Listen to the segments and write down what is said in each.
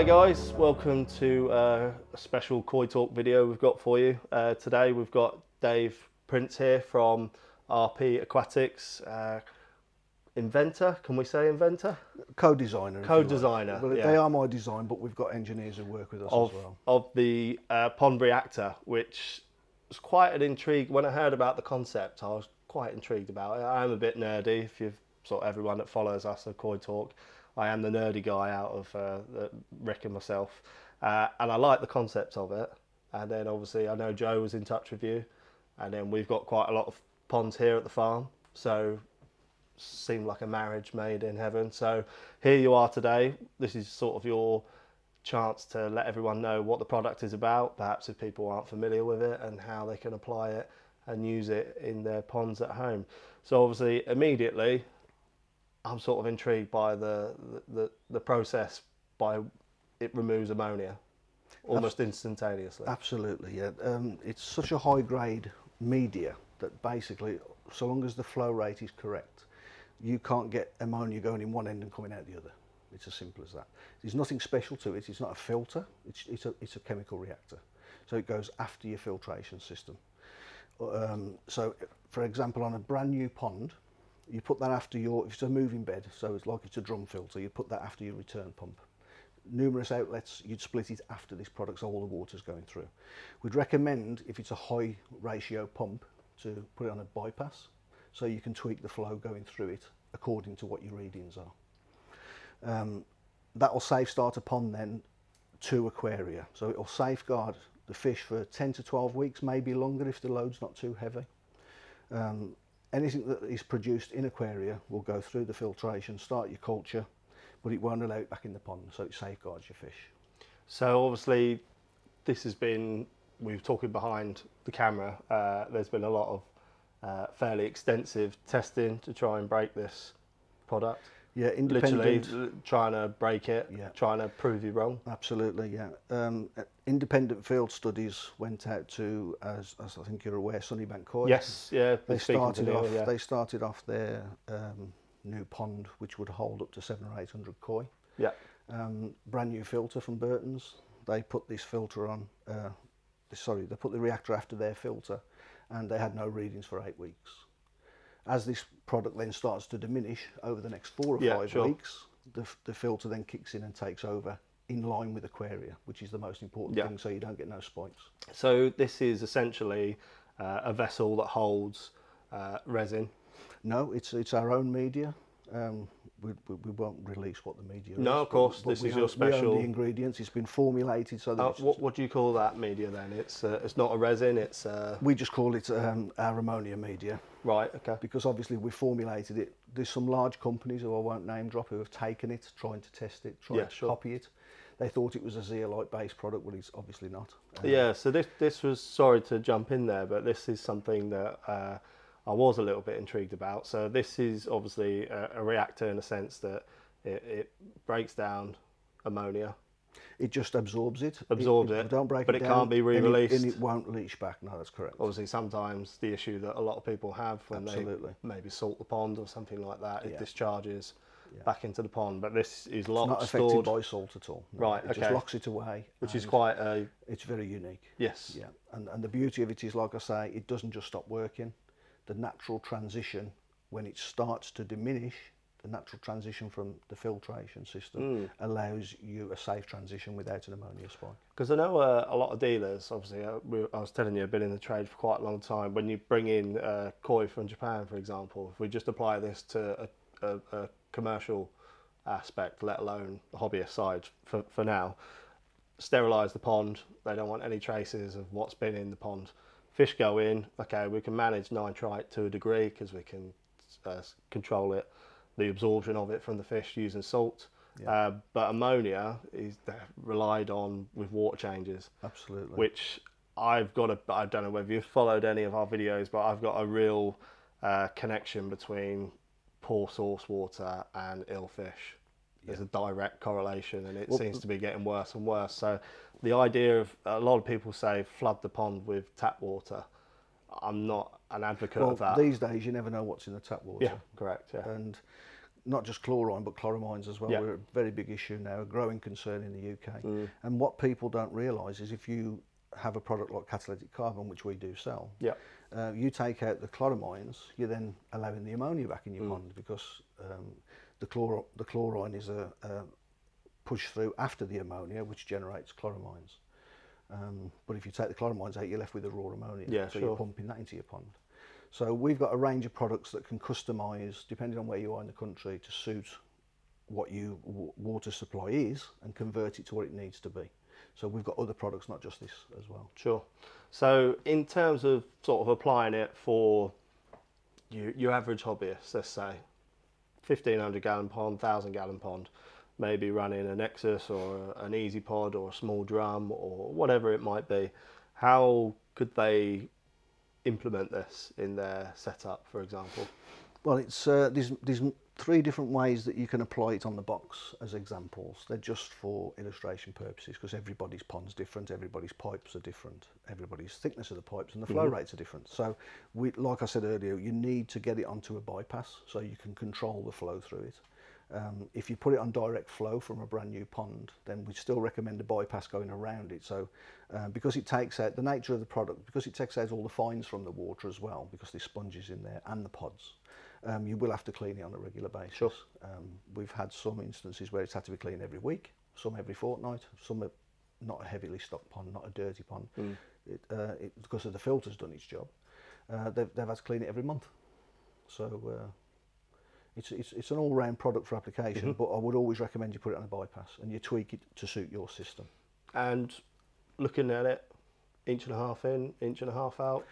Hi guys, welcome to a special Koi Talk video we've got for you. Today we've got Dave Prince here from RP Aquatics, inventor, can we say inventor? Co-designer. Co-designer, Well, yeah. They are my design, but we've got engineers who work with us as well. Of the pond reactor, which was quite an intrigue. When I heard about the concept, I was quite intrigued about it. I am a bit nerdy, if you've sort of everyone that follows us at Koi Talk. I am the nerdy guy out of Rick and myself, and I like the concept of it. And then obviously I know Joe was in touch with you, and then we've got quite a lot of ponds here at the farm, so seemed like a marriage made in heaven. So here you are today. This is sort of your chance to let everyone know what the product is about, perhaps if people aren't familiar with it, and how they can apply it and use it in their ponds at home. So obviously immediately I'm sort of intrigued by the process by it removes ammonia almost instantaneously. Absolutely, yeah. It's such a high grade media that basically, so long as the flow rate is correct, you can't get ammonia going in one end and coming out the other. It's as simple as that. There's nothing special to it. It's not a filter. It's a chemical reactor. So it goes after your filtration system. So, for example, on a brand new pond, you put that after if it's a moving bed, so it's like it's a drum filter, you put that after your return pump. Numerous outlets, you'd split it after this product, so all the water's going through. We'd recommend, if it's a high ratio pump, to put it on a bypass, so you can tweak the flow going through it according to what your readings are. That will safeguard a pond then to aquaria, so it will safeguard the fish for 10 to 12 weeks, maybe longer if the load's not too heavy. Anything that is produced in aquaria will go through the filtration, start your culture, but it won't allow it back in the pond, so it safeguards your fish. So obviously this has been, we were talking behind the camera, there's been a lot of fairly extensive testing to try and break this product. Yeah, independent. Literally trying to break it, yeah. Trying to prove you wrong. Absolutely, yeah. Independent field studies went out to, as I think you're aware, Sunnybank Koi. Yes, yeah. They started off their new pond, which would hold up to 700 or 800 koi. Yeah. Brand new filter from Burton's. They put this filter on. They put the reactor after their filter, and they had no readings for 8 weeks. As this product then starts to diminish over the next 4 or 5 weeks, the filter then kicks in and takes over in line with aquaria, which is the most important thing, so you don't get no spikes. So this is essentially a vessel that holds resin? No, it's our own media. We won't release what the media is. No, of course, this is your special... We own the ingredients. It's been formulated so that... What do you call that media then? It's not a resin, it's... We just call it our ammonia media. Right, okay. Because obviously we formulated it. There's some large companies, who I won't name drop, who have taken it, trying to test it, trying to copy it. They thought it was a zeolite-based product, but it's obviously not. Yeah, so this was, sorry to jump in there, but this is something that I was a little bit intrigued about. So this is obviously a reactor in a sense that it breaks down ammonia. It just absorbs it. Absorbs it, don't break but it it down, can't be re-released. And it won't leach back. No, that's correct. Obviously, sometimes the issue that a lot of people have when Absolutely. they maybe salt the pond or something like that, it discharges back into the pond. But this is locked, it's not affected by salt at all. No, right, it just locks it away. Which is quite It's very unique. Yes. Yeah, and the beauty of it is, like I say, it doesn't just stop working. The natural transition, when it starts to diminish, the natural transition from the filtration system allows you a safe transition without an ammonia spike. Because I know a lot of dealers, obviously, I was telling you, I've been in the trade for quite a long time. When you bring in koi from Japan, for example, if we just apply this to a commercial aspect, let alone the hobbyist side for now, sterilise the pond, they don't want any traces of what's been in the pond. Fish go in, okay, we can manage nitrite to a degree because we can control it, the absorption of it from the fish using salt. Yeah. But ammonia is relied on with water changes. Absolutely. Which I don't know whether you've followed any of our videos, but I've got a real connection between poor source water and ill fish. There's a direct correlation, and it seems to be getting worse and worse. So the idea of, a lot of people say flood the pond with tap water. I'm not an advocate of that. These days you never know what's in the tap water. Yeah, correct. Yeah. And not just chlorine, but chloramines as well. Yeah. We're a very big issue now, a growing concern in the UK. And what people don't realise is if you have a product like catalytic carbon, which we do sell, Yeah. you take out the chloramines, you're then allowing the ammonia back in your pond, because the chlorine is a push through after the ammonia, which generates chloramines. But if you take the chloramines out, you're left with the raw ammonia. Yeah, so sure. you're pumping that into your pond. So we've got a range of products that can customise, depending on where you are in the country, to suit what your water supply is and convert it to what it needs to be. So we've got other products, not just this, as well. Sure. So in terms of sort of applying it for your average hobbyist, let's say 1,500 gallon pond, 1,000 gallon pond, maybe running a Nexus or an Easy Pod or a small drum or whatever it might be, how could they implement this in their setup, for example? Well, it's there's 3 different ways that you can apply it on the box as examples. They're just for illustration purposes, because everybody's pond's different, everybody's pipes are different, everybody's thickness of the pipes and the flow rates are different. So, like I said earlier, you need to get it onto a bypass so you can control the flow through it. If you put it on direct flow from a brand new pond, then we still recommend a bypass going around it. So because it takes out the nature of the product, because it takes out all the fines from the water as well, because there's sponges in there and the pods, you will have to clean it on a regular basis. Sure. We've had some instances where it's had to be cleaned every week, some every fortnight, some are not a heavily stocked pond, not a dirty pond. Because of the filter's done its job, they've had to clean it every month. So it's an all-round product for application, but I would always recommend you put it on a bypass and you tweak it to suit your system. And looking at it, 1.5 in, 1.5 out.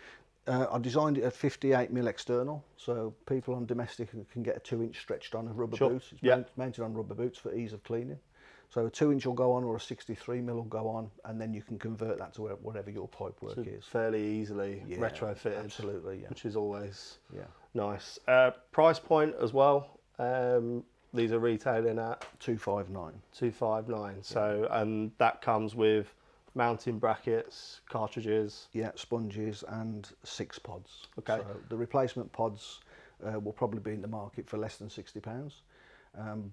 I designed it at 58mm external, so people on domestic can get a 2-inch stretched on a rubber boot. It's mounted on rubber boots for ease of cleaning. So a 2-inch will go on, or a 63mm will go on, and then you can convert that to whatever your pipe work is. Fairly easily retrofitted. Absolutely, yeah. Which is always Yeah. nice. Price point as well. These are retailing at $259. $259. So, and that comes with mounting brackets, cartridges. Yeah, sponges and 6 pods. Okay. So the replacement pods will probably be in the market for less than £60.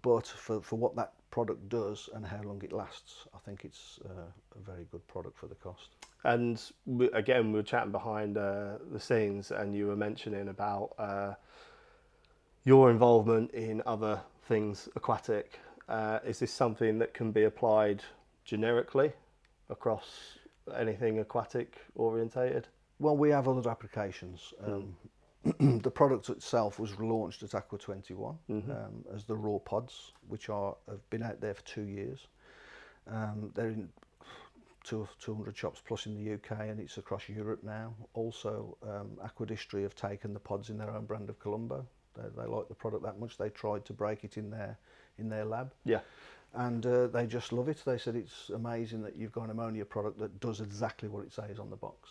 But for what that product does and how long it lasts, I think it's a very good product for the cost. And again, we were chatting behind the scenes, and you were mentioning about your involvement in other things aquatic. Is this something that can be applied generically across anything aquatic orientated? Well, we have other applications. The product itself was launched at Aqua 21 as the raw pods, which have been out there for 2 years. They're in 200 shops plus in the UK, and it's across Europe now. Also, Aquadistry have taken the pods in their own brand of Colombo. They like the product that much. They tried to break it in their lab. Yeah. And they just love it. They said it's amazing that you've got an ammonia product that does exactly what it says on the box.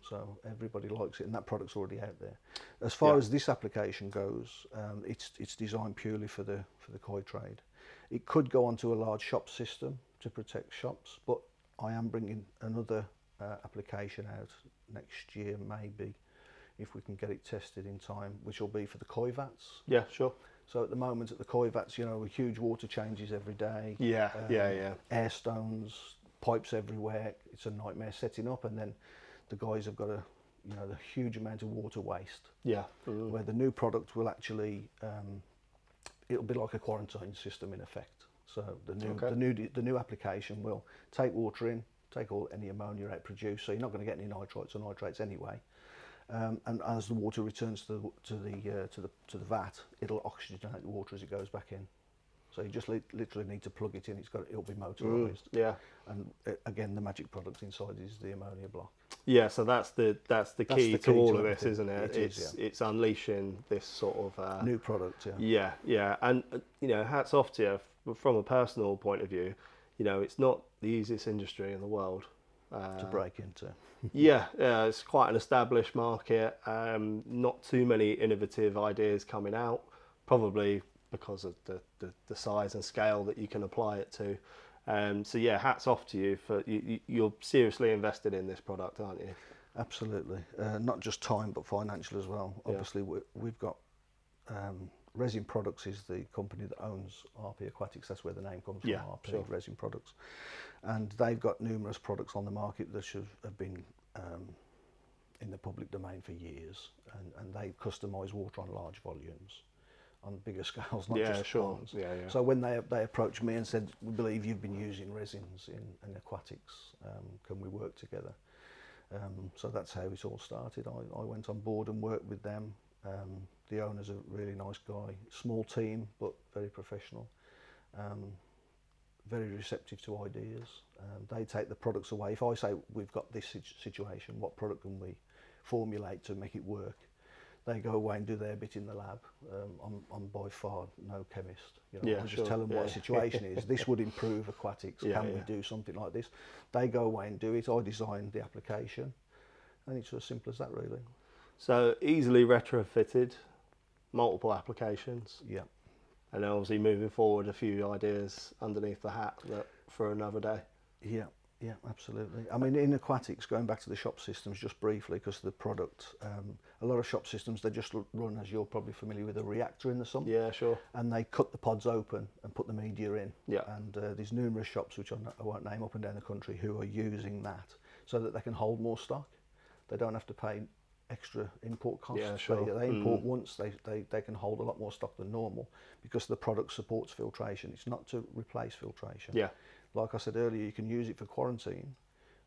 So everybody likes it, and that product's already out there. As far as this application goes, it's designed purely for the koi trade. It could go onto a large shop system to protect shops, but I am bringing another application out next year, maybe, if we can get it tested in time, which will be for the koi vats. Yeah, sure. So at the moment at the koi vats, you know, huge water changes every day. Yeah. Air stones, pipes everywhere. It's a nightmare setting up, and then the guys have got the huge amount of water waste. Yeah. Where the new product will actually, it'll be like a quarantine system in effect. So the new application will take water in, take any ammonia out produced. So you're not going to get any nitrites or nitrates anyway. And as the water returns to the vat, it'll oxygenate the water as it goes back in. So you just literally need to plug it in. It'll be motorised. Yeah. And again, the magic product inside is the ammonia block. Yeah. So that's the key to all of this, everything. isn't it? It's unleashing this sort of new product. Yeah. And hats off to you from a personal point of view. It's not the easiest industry in the world to break into. Yeah, it's quite an established market. Not too many innovative ideas coming out, probably because of the size and scale that you can apply it to. So yeah, hats off to you for you're seriously invested in this product, aren't you? Absolutely, not just time but financial as well. Obviously, we've got Resin Products is the company that owns RP Aquatics. That's where the name comes from, Yeah, RP, sure. Resin Products. And they've got numerous products on the market that have been in the public domain for years. And they customise water on large volumes, on bigger scales, not Yeah, just sure. ponds. Yeah, yeah. So when they approached me and said, we believe you've been using resins in aquatics, can we work together? So that's how it all started. I went on board and worked with them. The owner's a really nice guy, small team, but very professional, very receptive to ideas. They take the products away. If I say, we've got this situation, what product can we formulate to make it work? They go away and do their bit in the lab. I'm by far no chemist. You know, Yeah, I sure. just tell them what the situation is. This would improve aquatics. Yeah, Can we yeah. do something like this? They go away and do it. I design the application, and it's as simple as that, really. So easily retrofitted, multiple applications, Yeah. and then obviously moving forward, a few ideas underneath the hat that for another day. Yeah, yeah, absolutely. I mean, in aquatics, going back to the shop systems just briefly, because the product, a lot of shop systems, they just run, as you're probably familiar with, a reactor in the sump. Yeah, sure. And they cut the pods open and put the media in. Yeah. And there's numerous shops, which I won't name, up and down the country, who are using that so that they can hold more stock. They don't have to pay extra import costs. Yeah, sure. They import once, they can hold a lot more stock than normal because the product supports filtration. It's not to replace filtration. Yeah. Like I said earlier, you can use it for quarantine,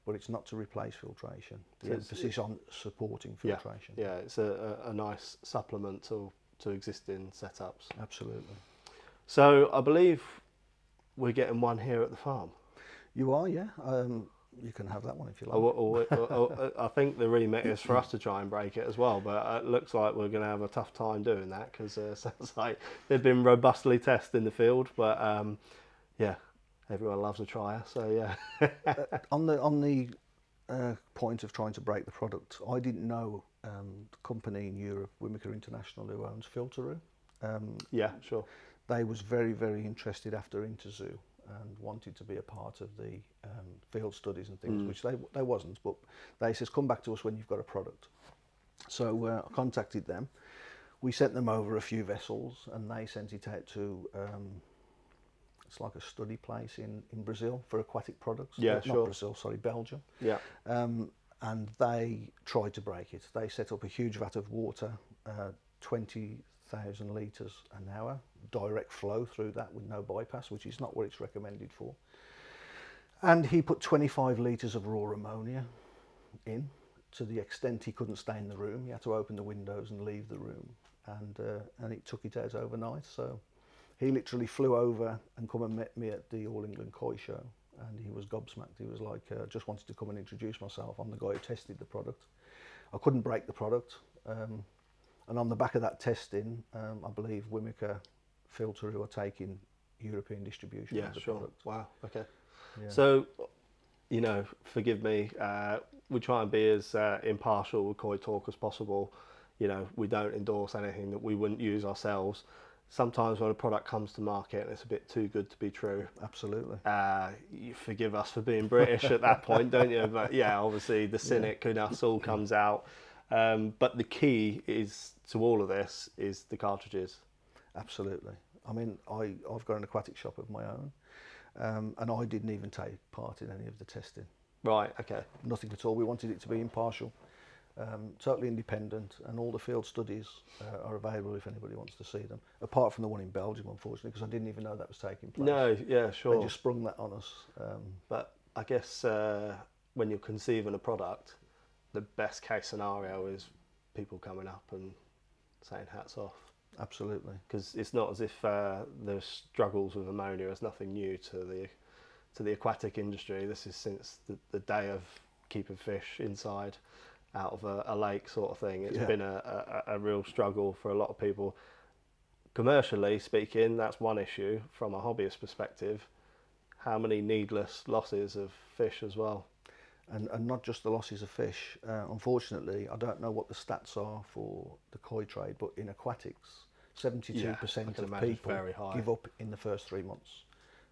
but it's not to replace filtration. The So emphasis on supporting filtration. Yeah, it's a nice supplement to existing setups. Absolutely. So I believe we're getting one here at the farm. You are, yeah. You can have that one if you like. I think the remit is for us to try and break it as well, but it looks like we're going to have a tough time doing that because it sounds like they've been robustly tested in the field. But yeah, everyone loves a trier, so yeah. On the point of trying to break the product, I didn't know the company in Europe, Wimica International, who owns Filteroo. Yeah, sure. They was very, very interested after Interzoo and wanted to be a part of the field studies and things, which they wasn't, but they says, come back to us when you've got a product. So I contacted them. We sent them over a few vessels and they sent it out to, it's like a study place in Brazil for aquatic products. Yeah, Not sure. Brazil, sorry, Belgium. Yeah. And they tried to break it. They set up a huge vat of water, 20,000 litres an hour, direct flow through that with no bypass, which is not what it's recommended for. And he put 25 litres of raw ammonia in to the extent he couldn't stay in the room. He had to open the windows and leave the room, and it took it out overnight. So he literally flew over and come and met me at the All England Koi Show, and he was gobsmacked. He was like, just wanted to come and introduce myself. I'm the guy who tested the product. I couldn't break the product. And on the back of that testing, I believe Wimica Filteroo are taking European distribution of the product. Wow, okay. Yeah. So, you know, forgive me, we try and be as impartial with Koi Talk as possible. You know, we don't endorse anything that we wouldn't use ourselves. Sometimes when a product comes to market and it's a bit too good to be true, Absolutely. you forgive us for being British at that point, don't you? But yeah, obviously the cynic in us all comes out. But the key is to all of this is the cartridges. Absolutely. I mean, I've got an aquatic shop of my own, and I didn't even take part in any of the testing. Right, okay. Nothing at all. We wanted it to be impartial, totally independent, and all the field studies are available if anybody wants to see them, apart from the one in Belgium, unfortunately, because I didn't even know that was taking place. No, yeah, sure. They just sprung that on us. But I guess when you're conceiving a product, the best case scenario is people coming up and saying hats off. Absolutely. Because it's not as if the struggles with ammonia is nothing new to the aquatic industry. This is since the day of keeping fish inside out of a lake sort of thing. It's been a real struggle for a lot of people. Commercially speaking, that's one issue. From a hobbyist perspective, how many needless losses of fish as well? And not just the losses of fish. Unfortunately, I don't know what the stats are for the koi trade, but in aquatics, 72% of people give up in the first 3 months.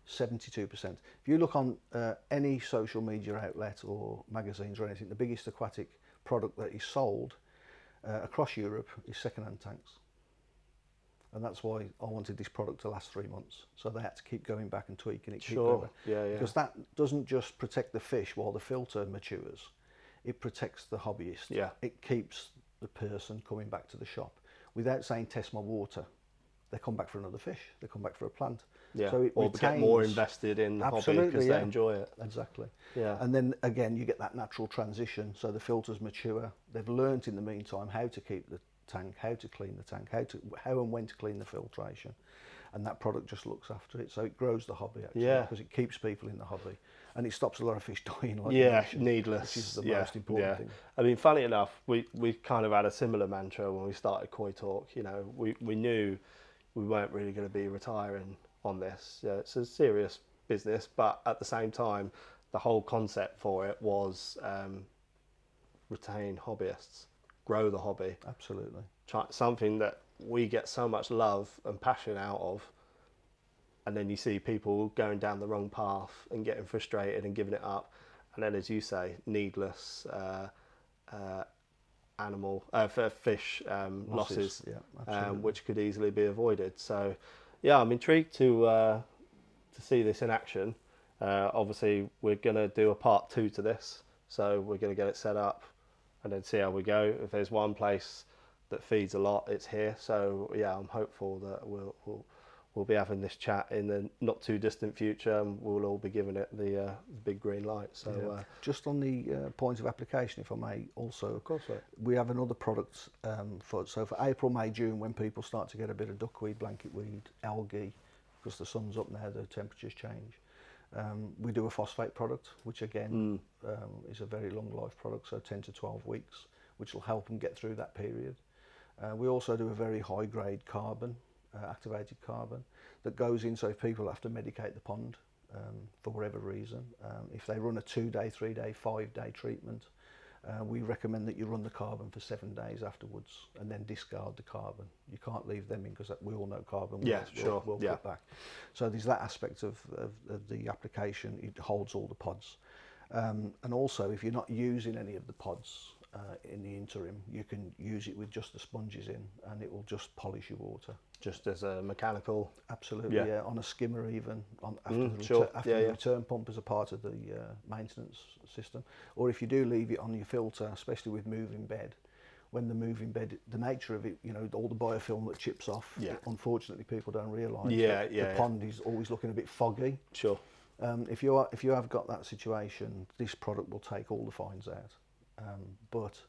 72%. If you look on any social media outlet or magazines or anything, the biggest aquatic product that is sold across Europe is second-hand tanks. And that's why I wanted this product to last 3 months. So they had to keep going back and tweaking it. Sure. Yeah, yeah. Because that doesn't just protect the fish while the filter matures, it protects the hobbyist. Yeah. It keeps the person coming back to the shop. Without saying test my water, they come back for another fish, they come back for a plant. Yeah. So it or retains, get more invested in the hobby because they enjoy it. Exactly. Yeah. And then again, you get that natural transition. So the filters mature. They've learnt in the meantime how to keep the tank, how to clean the tank, how and when to clean the filtration, and that product just looks after it. So it grows the hobby actually, because it keeps people in the hobby, and it stops a lot of fish dying. Like you mentioned, needless. which is the most important thing. I mean, funny enough, we kind of had a similar mantra when we started Koi Talk. You know, we knew we weren't really going to be retiring on this. Yeah, it's a serious business, but at the same time, the whole concept for it was retain hobbyists, grow the hobby. Absolutely. Something that we get so much love and passion out of, and then you see people going down the wrong path and getting frustrated and giving it up, and then, as you say, needless fish losses, which could easily be avoided. So yeah, I'm intrigued to see this in action. Obviously we're going to do a part 2 to this, so we're going to get it set up and then see how we go. If there's one place that feeds a lot, it's here. So yeah, I'm hopeful that we'll be having this chat in the not too distant future, and we'll all be giving it the big green light. So just on the point of application, if I may, also, of course, right. We have another product for April, May, June, when people start to get a bit of duckweed, blanket weed, algae, because the sun's up now, the temperatures change. We do a phosphate product, which again is a very long life product, so 10 to 12 weeks, which will help them get through that period. We also do a very high grade carbon, activated carbon, that goes in, so if people have to medicate the pond for whatever reason, if they run a 2-day, 3-day, 5-day treatment, we recommend that you run the carbon for 7 days afterwards and then discard the carbon. You can't leave them in, because we all know carbon will cut back. So there's that aspect of the application. It holds all the pods. And also, if you're not using any of the pods in the interim, you can use it with just the sponges in, and it will just polish your water. Just as a mechanical? Absolutely, yeah. On a skimmer even, after the return pump as a part of the maintenance system. Or if you do leave it on your filter, especially with moving bed, when the moving bed, the nature of it, you know, all the biofilm that chips off, unfortunately people don't realise the pond is always looking a bit foggy. Sure. If you have got that situation, this product will take all the fines out. But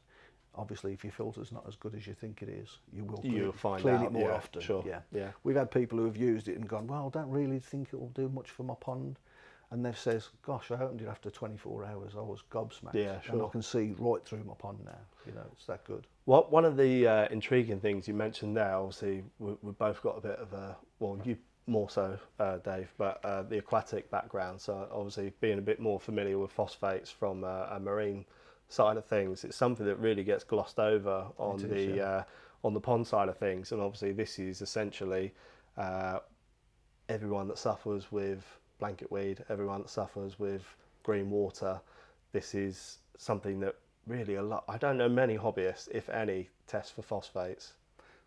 obviously, if your filter's not as good as you think it is, you'll clean it more often. Sure. Yeah. We've had people who have used it and gone, well, I don't really think it will do much for my pond. And they've says, gosh, I opened it after 24 hours. I was gobsmacked. Yeah, sure. And I can see right through my pond now. You know, it's that good. One of the intriguing things you mentioned there, obviously, we've both got a bit of a, well, you more so, Dave, but the aquatic background. So obviously, being a bit more familiar with phosphates from a marine side of things, it's something that really gets glossed over on the pond side of things. And obviously, this is essentially everyone that suffers with blanket weed, everyone that suffers with green water. This is something that really I don't know many hobbyists, if any, test for phosphates.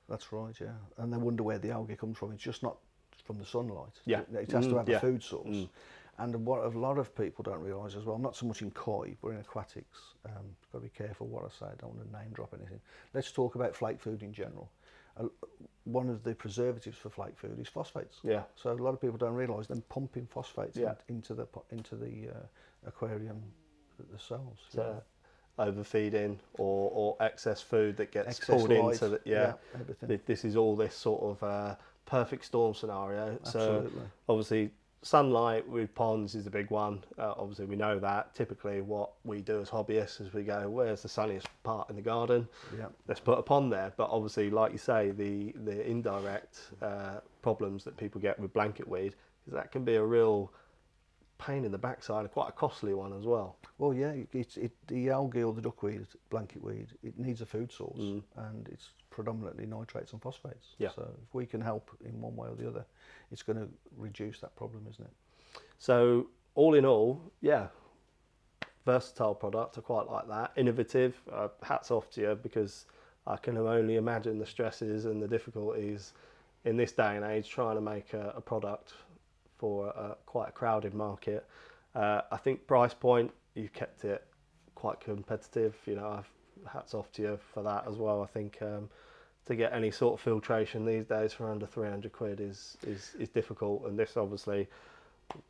That's right, yeah. And they wonder where the algae comes from. It's just not from the sunlight. Yeah. It has to have a food source. And what a lot of people don't realise as well, not so much in koi, but in aquatics, got to be careful what I say, I don't want to name drop anything. Let's talk about flake food in general. One of the preservatives for flake food is phosphates. Yeah. So a lot of people don't realise them pumping phosphates into the aquarium themselves. So overfeeding or excess food that gets pulled into the everything. This is all this sort of perfect storm scenario. Absolutely. So obviously sunlight with ponds is a big one. Obviously we know that. Typically what we do as hobbyists is we go, where's the sunniest part in the garden? Yeah. Let's put a pond there. But obviously, like you say, the indirect problems that people get with blanket weed, is that can be a real pain in the backside and quite a costly one as well. Well, yeah, the algae or the duckweed, blanket weed, it needs a food source, and it's predominantly nitrates and phosphates. Yeah. So if we can help in one way or the other, it's going to reduce that problem, isn't it? So all in all, yeah, versatile product. I quite like that. Innovative. Hats off to you, because I can only imagine the stresses and the difficulties in this day and age, trying to make a product for quite a crowded market. I think price point, you've kept it quite competitive. You know, hats off to you for that as well. I think to get any sort of filtration these days for under 300 quid is difficult, and this obviously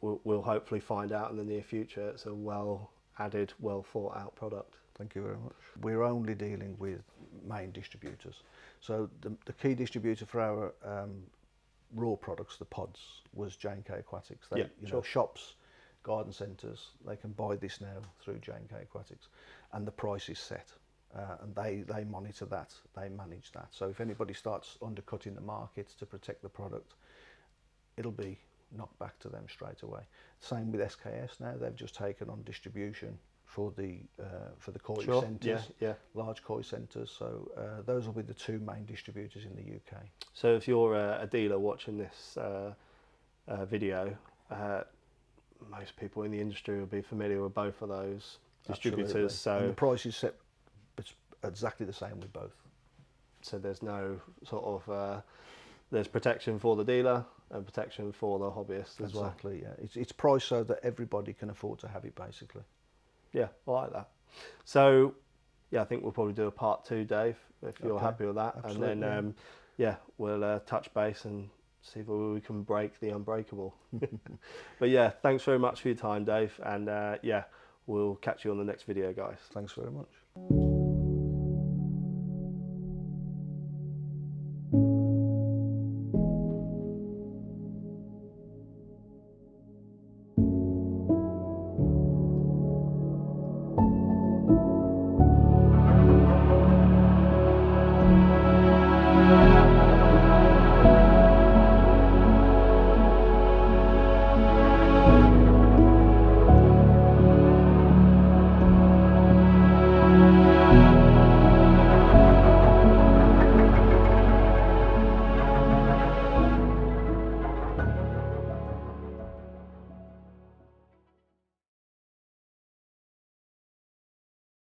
we'll hopefully find out in the near future. It's a well added, well thought out product. Thank you very much. We're only dealing with main distributors. So the key distributor for our raw products, the pods, was J&K Aquatics. They, Yeah, you sure. know, shops, garden centres, they can buy this now through J&K Aquatics, and the price is set. And they monitor that, they manage that. So if anybody starts undercutting the market to protect the product, it'll be knocked back to them straight away. Same with SKS now, they've just taken on distribution for the koi Sure. centres, Yeah. large koi centres. So those will be the two main distributors in the UK. So if you're a dealer watching this video, most people in the industry will be familiar with both of those distributors. Absolutely. And the price is set, it's exactly the same with both. So there's no sort of there's protection for the dealer and protection for the hobbyist as well. Exactly, yeah. It's priced so that everybody can afford to have it, basically. Yeah, I like that. So yeah, I think we'll probably do a part 2, Dave, if you're Okay, happy with that. absolutely. And then yeah, we'll touch base and see if we can break the unbreakable. But yeah, thanks very much for your time, Dave, and yeah, we'll catch you on the next video, guys. Thanks very much.